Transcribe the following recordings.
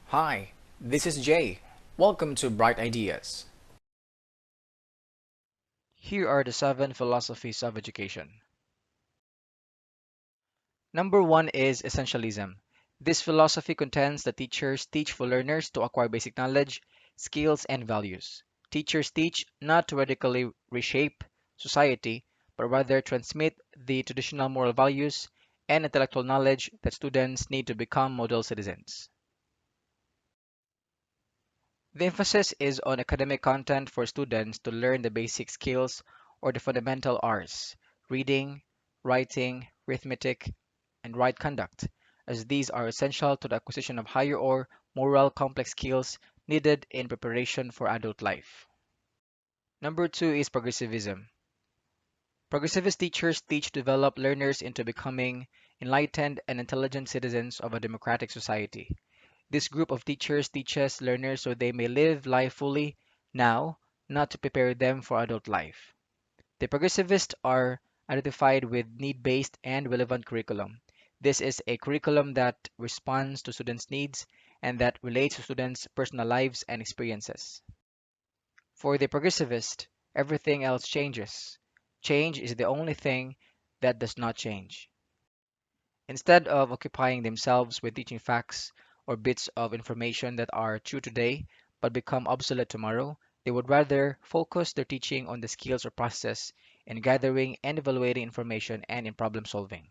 Hi, this is Jay. Welcome to Bright Ideas. Here are the 7 philosophies of education. Number 1 is Essentialism. This philosophy contends that teachers teach for learners to acquire basic knowledge, skills, and values. Teachers teach not to radically reshape society, but rather transmit the traditional moral values and intellectual knowledge that students need to become model citizens. The emphasis is on academic content for students to learn the basic skills or the fundamental R's: reading, writing, arithmetic, and right conduct, as these are essential to the acquisition of higher or moral complex skills needed in preparation for adult life. Number 2 is Progressivism. Progressivist teachers teach to develop learners into becoming enlightened and intelligent citizens of a democratic society. This group of teachers teaches learners so they may live life fully now, not to prepare them for adult life. The progressivists are identified with need-based and relevant curriculum. This is a curriculum that responds to students' needs and that relates to students' personal lives and experiences. For the progressivist, everything else changes. Change is the only thing that does not change. Instead of occupying themselves with teaching facts or bits of information that are true today but become obsolete tomorrow, they would rather focus their teaching on the skills or process in gathering and evaluating information and in problem solving.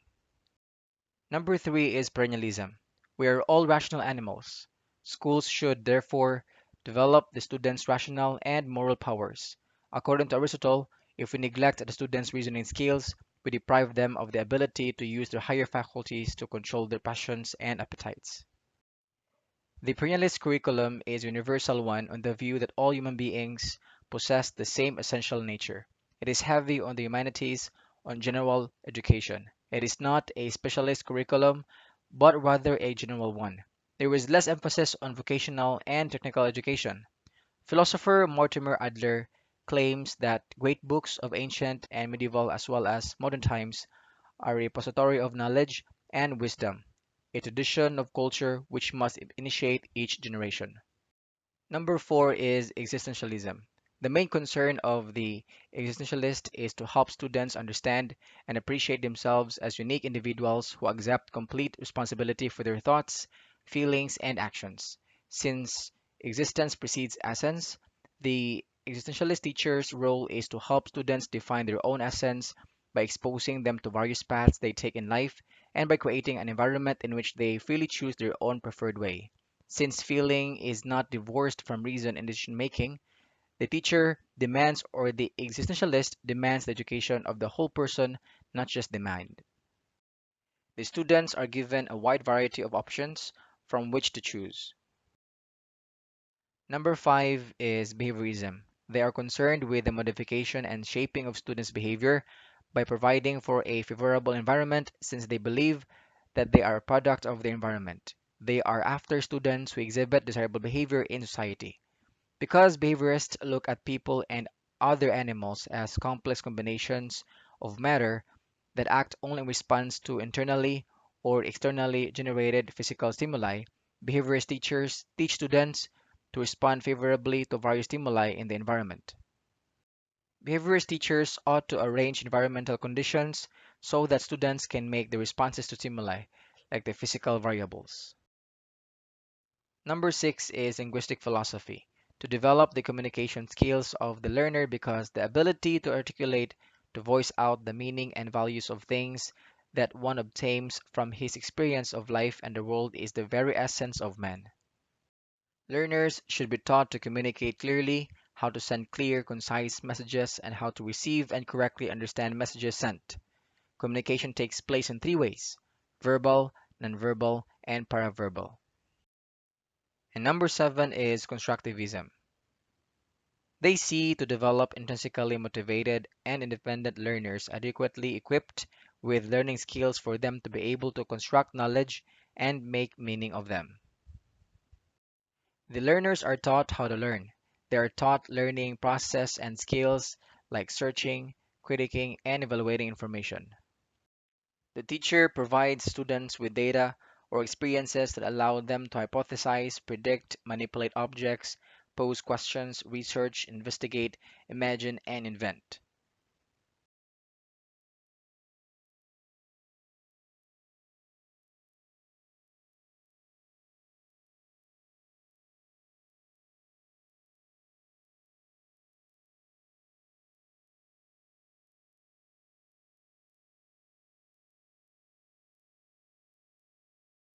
Number 3 is perennialism. We are all rational animals. Schools should therefore develop the students' rational and moral powers. According to Aristotle, if we neglect the students' reasoning skills, we deprive them of the ability to use their higher faculties to control their passions and appetites. The perennialist curriculum is a universal one on the view that all human beings possess the same essential nature. It is heavy on the humanities, on general education. It is not a specialist curriculum, but rather a general one. There is less emphasis on vocational and technical education. Philosopher Mortimer Adler claims that great books of ancient and medieval as well as modern times are a repository of knowledge and wisdom, a tradition of culture which must initiate each generation. Number 4 is existentialism. The main concern of the existentialist is to help students understand and appreciate themselves as unique individuals who accept complete responsibility for their thoughts, feelings, and actions. Since existence precedes essence, the existentialist teacher's role is to help students define their own essence by exposing them to various paths they take in life and by creating an environment in which they freely choose their own preferred way. Since feeling is not divorced from reason in decision making, the teacher demands or the existentialist demands the education of the whole person, not just the mind. The students are given a wide variety of options from which to choose. Number 5 is behaviorism. They are concerned with the modification and shaping of students' behavior by providing for a favorable environment since they believe that they are a product of the environment. They are after students who exhibit desirable behavior in society. Because behaviorists look at people and other animals as complex combinations of matter that act only in response to internally or externally generated physical stimuli, behaviorist teachers teach students to respond favorably to various stimuli in the environment. Behaviorist teachers ought to arrange environmental conditions so that students can make the responses to stimuli, like the physical variables. Number 6 is linguistic philosophy, to develop the communication skills of the learner because the ability to articulate, to voice out the meaning and values of things that one obtains from his experience of life and the world is the very essence of man. Learners should be taught to communicate clearly, how to send clear, concise messages, and how to receive and correctly understand messages sent. Communication takes place in 3 ways: verbal, nonverbal, and paraverbal. And number 7 is constructivism. They see to develop intrinsically motivated and independent learners adequately equipped with learning skills for them to be able to construct knowledge and make meaning of them. The learners are taught how to learn. They are taught learning process and skills like searching, critiquing, and evaluating information. The teacher provides students with data or experiences that allow them to hypothesize, predict, manipulate objects, pose questions, research, investigate, imagine, and invent.